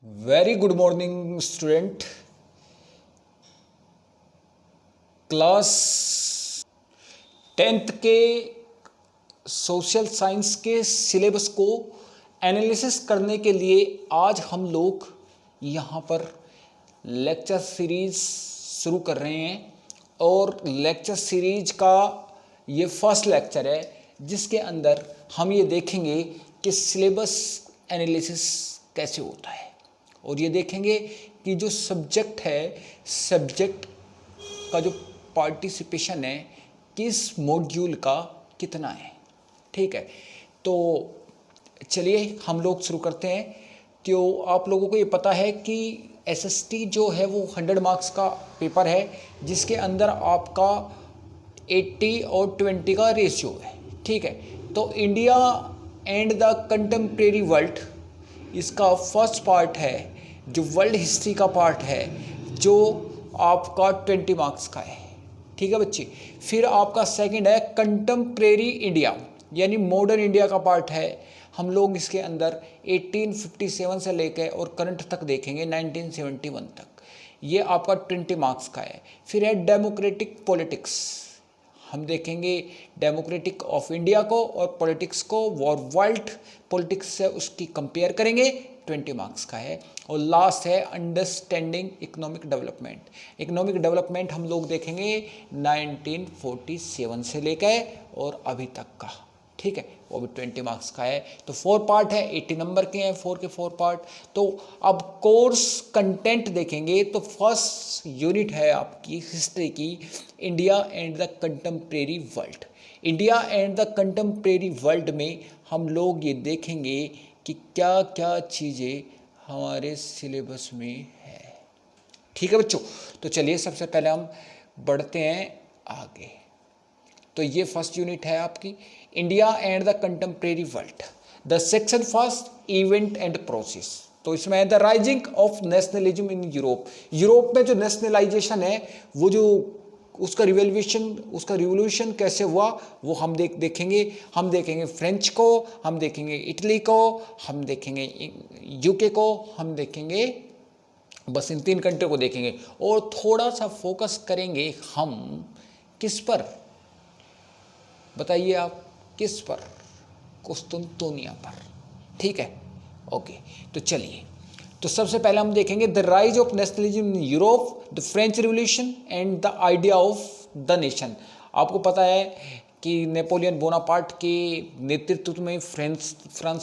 Very good morning, student. Class 10th के social science के syllabus को एनालिसिस करने के लिए आज हम लोग यहाँ पर लेक्चर सीरीज शुरू कर रहे हैं और लेक्चर सीरीज का ये फर्स्ट लेक्चर है जिसके अंदर हम ये देखेंगे कि सिलेबस एनालिसिस कैसे होता है और ये देखेंगे कि जो सब्जेक्ट है सब्जेक्ट का जो पार्टिसिपेशन है किस मॉड्यूल का कितना है। ठीक है, तो चलिए हम लोग शुरू करते हैं। तो आप लोगों को ये पता है कि एसएसटी जो है वो 100 मार्क्स का पेपर है जिसके अंदर आपका 80 और 20 का रेशियो है। ठीक है, तो India and the contemporary world इसका फर्स्ट पार्ट है जो वर्ल्ड हिस्ट्री का पार्ट है जो आपका 20 मार्क्स का है। ठीक है बच्चे, फिर आपका सेकंड है कंटेम्प्रेरी इंडिया यानी मॉडर्न इंडिया का पार्ट है। हम लोग इसके अंदर 1857 से लेकर और करंट तक देखेंगे 1971 तक, ये आपका 20 मार्क्स का है। फिर है डेमोक्रेटिक पॉलिटिक्स, हम देखेंगे डेमोक्रेटिक ऑफ इंडिया को और पॉलिटिक्स को और वर्ल्ड पॉलिटिक्स से उसकी कंपेयर करेंगे, 20 मार्क्स का है। और लास्ट है understanding economic development. Economic development हम लोग देखेंगे 1947 से लेकर और अभी तक का। ठीक है, वो भी 20 मार्क्स का है। तो 4 पार्ट है, 80 नंबर के हैं, 4 के 4 पार्ट। तो अब कोर्स कंटेंट देखेंगे तो फर्स्ट यूनिट है आपकी हिस्ट्री की, India and the contemporary world. India and the contemporary world में हम लोग ये देखेंगे कि क्या क्या चीज़ें हमारे सिलेबस में है। ठीक है बच्चों, तो चलिए सबसे पहले हम बढ़ते हैं आगे। तो ये फर्स्ट यूनिट है आपकी India and the contemporary world. The section first event and process, तो इसमें है the rising of nationalism in Europe. Europe में जो नेशनलाइजेशन है वो जो उसका रिवोल्यूशन कैसे हुआ वो हम देखेंगे। हम देखेंगे फ्रेंच को, हम देखेंगे इटली को, हम देखेंगे यूके को, हम देखेंगे, बस इन 3 कंट्री को देखेंगे। और थोड़ा सा फोकस करेंगे हम किस पर, बताइए आप किस पर? कुस्तुनतुनिया पर। ठीक है, ओके, तो चलिए, तो सबसे पहले हम देखेंगे the rise of nationalism in Europe, the French revolution and the idea of the nation. आपको पता है कि नेपोलियन बोनापार्ट के नेतृत्व में फ्रेंच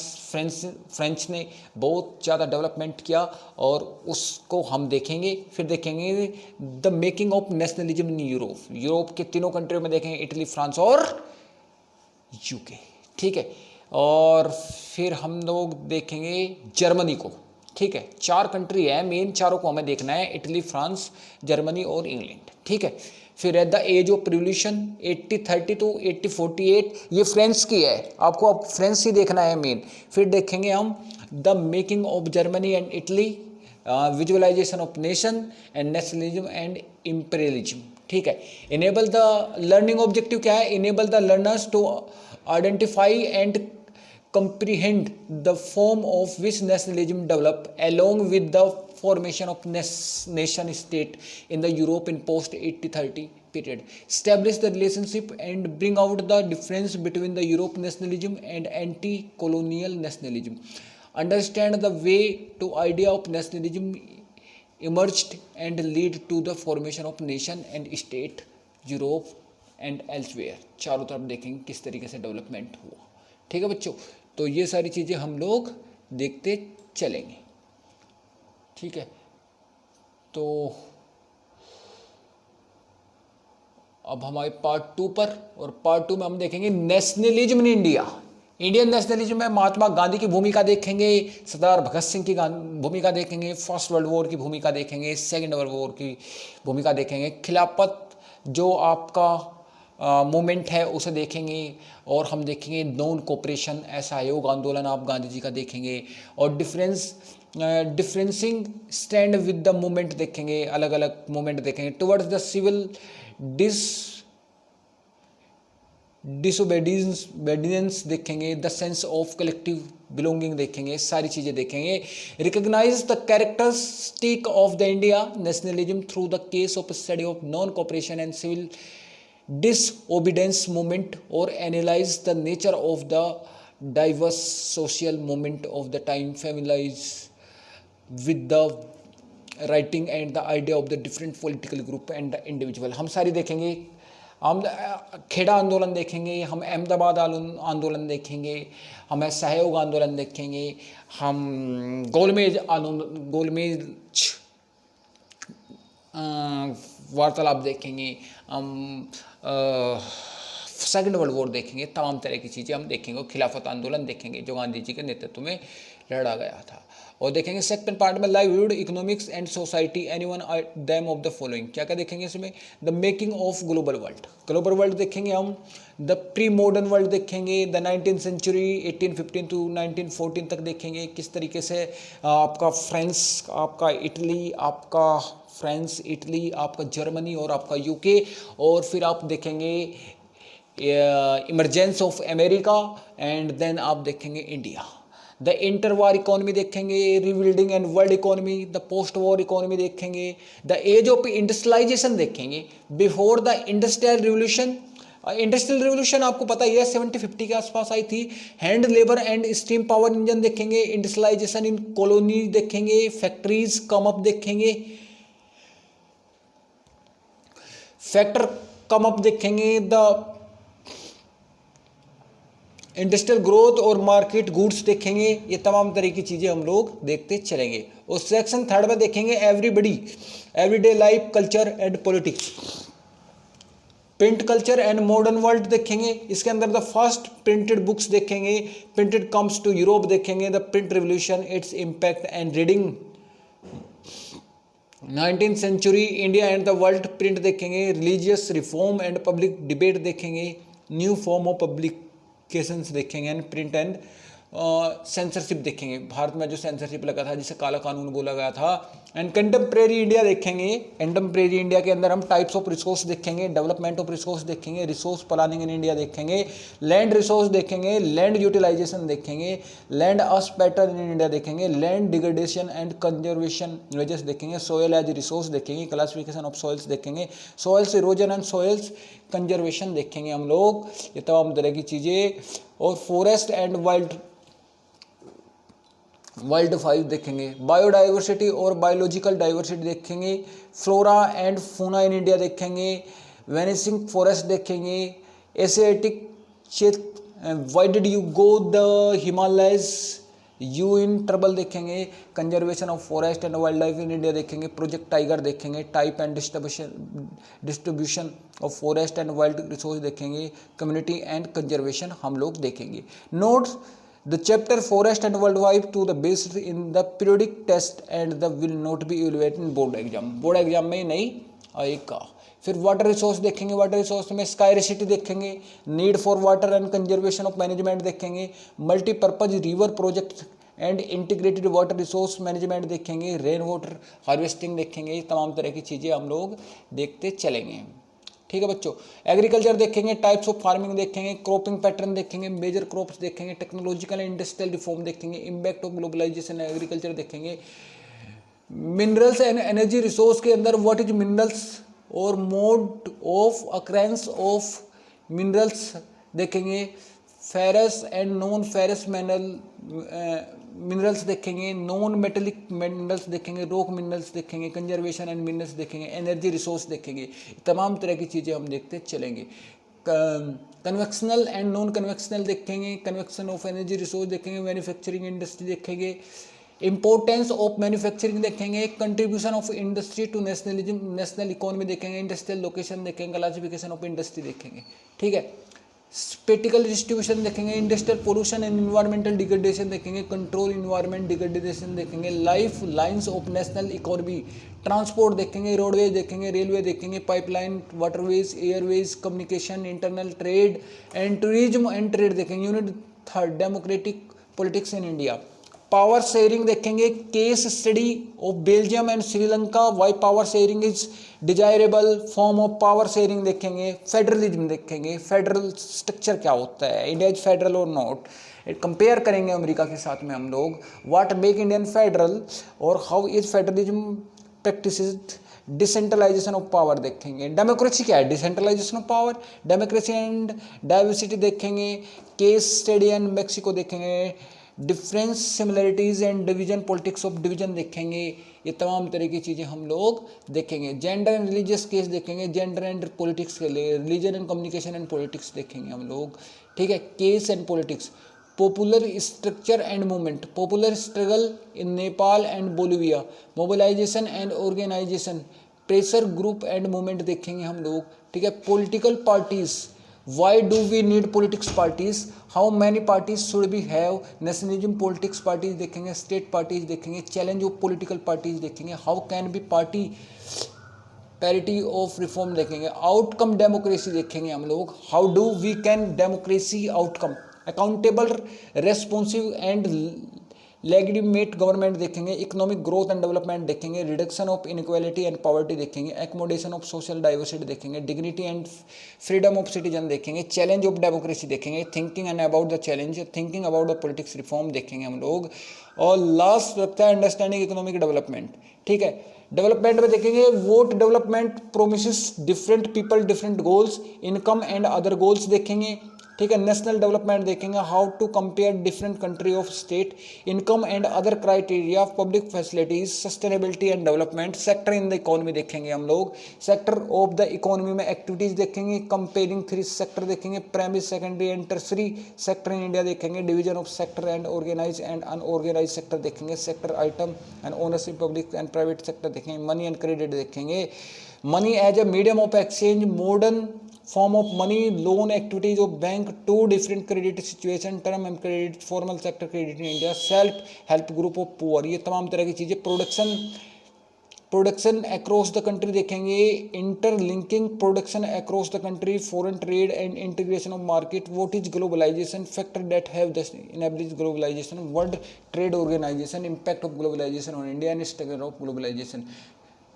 ने बहुत ज़्यादा डेवलपमेंट किया और उसको हम देखेंगे। फिर देखेंगे the making of nationalism in Europe, Europe के 3 कंट्रियों में देखेंगे, इटली, फ्रांस और यूके। ठीक है, और फिर हम लोग देखेंगे जर्मनी को। ठीक है, 4 कंट्री है मेन, चारों को हमें देखना है, इटली, फ्रांस, जर्मनी और इंग्लैंड। ठीक है, फिर है the age of revolution 1830 to 1848, ये फ्रेंच की है, आपको अब फ्रेंच ही देखना है मेन। फिर देखेंगे हम the making of Germany and Italy, visualisation of nation and nationalism and imperialism. ठीक है, इनेबल द लर्निंग ऑब्जेक्टिव क्या है? Enable the learners to identify and comprehend the form of which nationalism developed along with the formation of nation state in the Europe in post 1830 period, establish the relationship and bring out the difference between the Europe nationalism and anti-colonial nationalism, understand the way to idea of nationalism emerged and lead to the formation of nation and state Europe and elsewhere। चारों तरफ देखेंगे किस तरीके से development हुआ। ठीक है बच्चों, तो ये सारी चीज़ें हम लोग देखते चलेंगे। ठीक है, तो अब हमारे पार्ट 2 पर, और पार्ट 2 में हम देखेंगे nationalism in India. Indian nationalism में महात्मा गांधी की भूमिका देखेंगे, सरदार भगत सिंह की भूमिका देखेंगे, फर्स्ट वर्ल्ड वॉर की भूमिका देखेंगे, सेकेंड वर्ल्ड वॉर की भूमिका देखेंगे, खिलाफत जो आपका मूवमेंट है उसे देखेंगे, और हम देखेंगे नॉन कोऑपरेशन असहयोग आंदोलन आप गांधी जी का देखेंगे, और differencing stand with the movement देखेंगे, अलग अलग मूवमेंट देखेंगे, टुवर्ड्स द सिविल डिसोबीडियंस देखेंगे, the sense of collective belonging देखेंगे, सारी चीज़ें देखेंगे। Recognise the characteristic of the India nationalism through the case of study of non cooperation and civil disobedience movement, और analyse the nature of the diverse social movement of the time, familiarise with the writing and the idea of the different political group and the individual. हम सारी देखेंगे। हम खेड़ा आंदोलन देखेंगे, हम अहमदाबाद आंदोलन देखेंगे, हम सहयोग आंदोलन देखेंगे, हम गोलमेज वार्तालाप देखेंगे, हम सेकेंड वर्ल्ड वॉर देखेंगे, तमाम तरह की चीज़ें हम देखेंगे। खिलाफत आंदोलन देखेंगे जो गांधी जी के नेतृत्व में लड़ा गया था। और देखेंगे सेकंड पार्ट में livelihood, economics and society, any one them of the following. क्या क्या देखेंगे इसमें? The making of global world, global world देखेंगे हम। द प्री मॉडर्न वर्ल्ड देखेंगे, द 19th सेंचुरी 1815 to 1914 तक देखेंगे, किस तरीके से आपका फ्रांस, आपका इटली, आपका जर्मनी और आपका यूके। और फिर आप देखेंगे emergence of America, and then आप देखेंगे India. The inter war economy देखेंगे, rebuilding and world economy, the post war economy देखेंगे, द एज ऑफ इंडस्ट्रियलाइजेशन देखेंगे, before the industrial revolution. Industrial revolution आपको पता ही है 70-50 के आसपास आई थी। Hand labour and steam power engine देखेंगे, इंडस्ट्रियलाइजेशन इन कॉलोनी देखेंगे, फैक्ट्रीज कम अप देखेंगे, फैक्टर कम अप देखेंगे, द इंडस्ट्रियल ग्रोथ और मार्केट गुड्स देखेंगे। ये तमाम तरह की चीज़ें हम लोग देखते चलेंगे। और सेक्शन थर्ड में देखेंगे everyday life, culture and politics, print culture and modern world देखेंगे। इसके अंदर द फर्स्ट प्रिंटेड बुक्स देखेंगे, प्रिंटेड कम्स टू यूरोप देखेंगे, the print revolution, its impact and reading, 19th century India and the world print देखेंगे, religious reform and public debate देखेंगे, new form of publications देखेंगे, and print and censorship देखेंगे। भारत में जो censorship लगा था जिसे काला कानून बोला गया था। एंड कंटेम्प्रेरी इंडिया देखेंगे। कंटेम्प्रेरी इंडिया के अंदर हम टाइप्स ऑफ रिसोर्स देखेंगे, डेवलपमेंट ऑफ रिसोर्स देखेंगे, रिसोर्स प्लानिंग इन इंडिया देखेंगे, लैंड रिसोर्स देखेंगे, लैंड यूटिलाइजेशन देखेंगे, land use pattern in India देखेंगे, land degradation and conservation measures देखेंगे, सोयल एज रिसोर्स देखेंगे, क्लासिफिकेशन ऑफ सॉइल्स देखेंगे, soils erosion and soils conservation देखेंगे हम लोग, ये तमाम तरह की चीज़ें। और फॉरेस्ट एंड वाइल्ड लाइफ देखेंगे, बायोडाइवर्सिटी और बायोलॉजिकल डाइवर्सिटी देखेंगे, flora and fauna in India देखेंगे, वेनिसिंग फॉरेस्ट देखेंगे, एशियाटिक क्षेत्र, why did you go the Himalayas, you in trouble देखेंगे, conservation of forest and wild life in India देखेंगे, project tiger देखेंगे, type and distribution of forest and wild resource देखेंगे, community and conservation हम लोग देखेंगे। Notes the chapter forest and world wide to the based in the periodic test and the will not be evaluated in board exam, board exam में नहीं आएगा। फिर water resource देखेंगे, water resource में scarcity देखेंगे, need for water and conservation of management देखेंगे, multipurpose river project and integrated water resource management देखेंगे, rain water harvesting देखेंगे, तमाम तरह की चीज़ें हम लोग देखते चलेंगे। ठीक है बच्चों। एग्रीकल्चर देखेंगे, टाइप्स ऑफ फार्मिंग देखेंगे, क्रॉपिंग पैटर्न देखेंगे, मेजर क्रॉप्स देखेंगे, टेक्नोलॉजिकल एंड इंडस्ट्रियल रिफॉर्म देखेंगे, इम्पैक्ट ऑफ ग्लोबलाइजेशन एग्रीकल्चर देखेंगे, मिनरल्स एंड एनर्जी रिसोर्स के अंदर व्हाट इज मिनरल्स और mode of occurrence of minerals देखेंगे, ferrous and non ferrous minerals देखेंगे, नॉन मेटेलिक मिनरल्स देखेंगे, रॉक मिनरल्स देखेंगे, कंजर्वेशन एंड मिनरल्स देखेंगे, एनर्जी रिसोर्स देखेंगे, तमाम तरह की चीज़ें हम देखते चलेंगे। कन्वेक्शनल एंड नॉन कन्वेक्शनल देखेंगे, कन्वेक्शन ऑफ एनर्जी रिसोर्स देखेंगे, मैन्युफैक्चरिंग इंडस्ट्री देखेंगे, इंपॉर्टेंस ऑफ मैन्युफैक्चरिंग देखेंगे, contribution of industry to national economy देखेंगे, इंडस्ट्रियल लोकेशन देखेंगे, क्लासिफिकेशन ऑफ इंडस्ट्री देखेंगे। ठीक है। स्पेटिकल डिस्ट्रीब्यूशन देखेंगे, industrial pollution and environmental degradation देखेंगे, कंट्रोल इन्वायरमेंट डिग्रेडेशन देखेंगे, life lines of national economy, transport देखेंगे, रोडवेज देखेंगे, रेलवे देखेंगे, pipeline, waterways, airways, communication, internal trade and tourism and trade देखेंगे। Unit third, democratic politics in India, power sharing देखेंगे, case study of Belgium and Sri Lanka, why power sharing is desirable form of power sharing देखेंगे, federalism देखेंगे, federal structure क्या होता है, India is federal और not, compare करेंगे America के साथ में हम लोग, व्हाट मेक इंडियन फेडरल और how is federalism practised, decentralisation of power देखेंगे, डेमोक्रेसी क्या है, decentralisation of power, democracy and diversity देखेंगे, केस स्टडी एंड मैक्सिको देखेंगे, difference similarities and division, politics of division देखेंगे, ये तमाम तरह की चीज़ें हम लोग देखेंगे, जेंडर एंड रिलीजियस केस देखेंगे, जेंडर एंड पॉलिटिक्स के लिए religion and communication and politics देखेंगे हम लोग, ठीक है, case and politics, popular structure and movement, popular struggle in Nepal and Bolivia, mobilisation and organisation, pressure group and movement देखेंगे हम लोग, ठीक है, political parties, why do we need politics parties, how many parties should be have, nationalism politics parties देखेंगे, state parties देखेंगे, challenge of political parties देखेंगे, how can be party parity of reform देखेंगे, outcome democracy देखेंगे हम लोग, how do we can democracy outcome, accountable responsive and legitimate government देखेंगे, economic growth and development देखेंगे, reduction of inequality and poverty देखेंगे, accommodation of social diversity देखेंगे, dignity and freedom of citizen देखेंगे, challenge of democracy देखेंगे, thinking and about the challenge, thinking about the politics reform देखेंगे हम लोग, और last रखता है अंडरस्टैंडिंग इकोनॉमिक डेवलपमेंट, ठीक है, डेवलपमेंट में देखेंगे what development promises different people different goals, income and other goals देखेंगे, ठीक है, नेशनल डेवलपमेंट देखेंगे, how to compare different country of state, income and other criteria of public facilities, sustainability and development, sector in the economy देखेंगे हम लोग, sector of the economy में activities देखेंगे, comparing three sector देखेंगे, primary secondary and tertiary sector in India देखेंगे, division of sector and organise and unorganised sector देखेंगे, sector item and ownership public and private sector देखेंगे, money and credit देखेंगे, money as a medium of exchange, modern form of money, loan activities of bank, two different credit situation, term and credit, formal sector credit in India, self help group of poor, ये तमाम तरह की चीज़ें, production across the country देखेंगे, interlinking production across the country, foreign trade and integration of market, what is globalisation, factor that have enabled globalisation, world trade organisation, impact of globalisation on India and struggle of globalisation,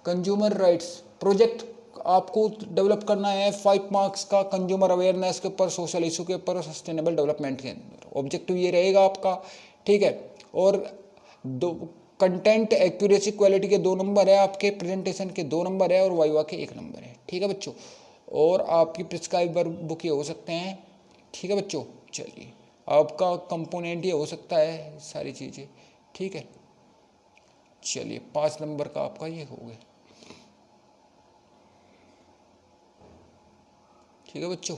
consumer rights project आपको develop करना है 5 marks का, consumer awareness के ऊपर, social issue के ऊपर, sustainable development के अंदर, ऑब्जेक्टिव ये रहेगा आपका, ठीक है, और दो कंटेंट एक्यूरेसी क्वालिटी के 2 नंबर है, आपके प्रेजेंटेशन के 2 नंबर है, और वाइवा के 1 नंबर है, ठीक है बच्चों, और आपकी प्रिस्क्राइबर बुक ये हो सकते हैं, ठीक है बच्चों, चलिए आपका कंपोनेंट ये हो सकता है सारी चीज़ें, ठीक है, चलिए 5 नंबर का आपका ये हो गया, ठीक है बच्चों,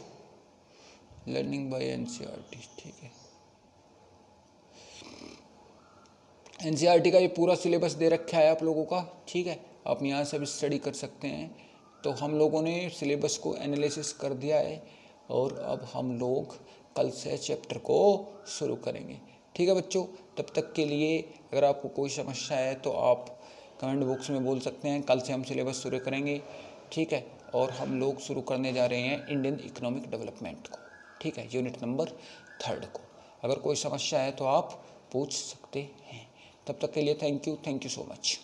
लर्निंग बाय एनसीईआरटी, ठीक है, एनसीईआरटी का ये पूरा सिलेबस दे रखा है आप लोगों का, ठीक है, आप यहाँ से भी स्टडी कर सकते हैं, तो हम लोगों ने सिलेबस को एनालिसिस कर दिया है, और अब हम लोग कल से चैप्टर को शुरू करेंगे, ठीक है बच्चों, तब तक के लिए अगर आपको कोई समस्या है तो आप कमेंट बॉक्स में बोल सकते हैं, कल से हम सिलेबस शुरू करेंगे, ठीक है, और हम लोग शुरू करने जा रहे हैं इंडियन इकोनॉमिक डेवलपमेंट को, ठीक है, यूनिट नंबर 3 को, अगर कोई समस्या है तो आप पूछ सकते हैं, तब तक के लिए थैंक यू सो मच।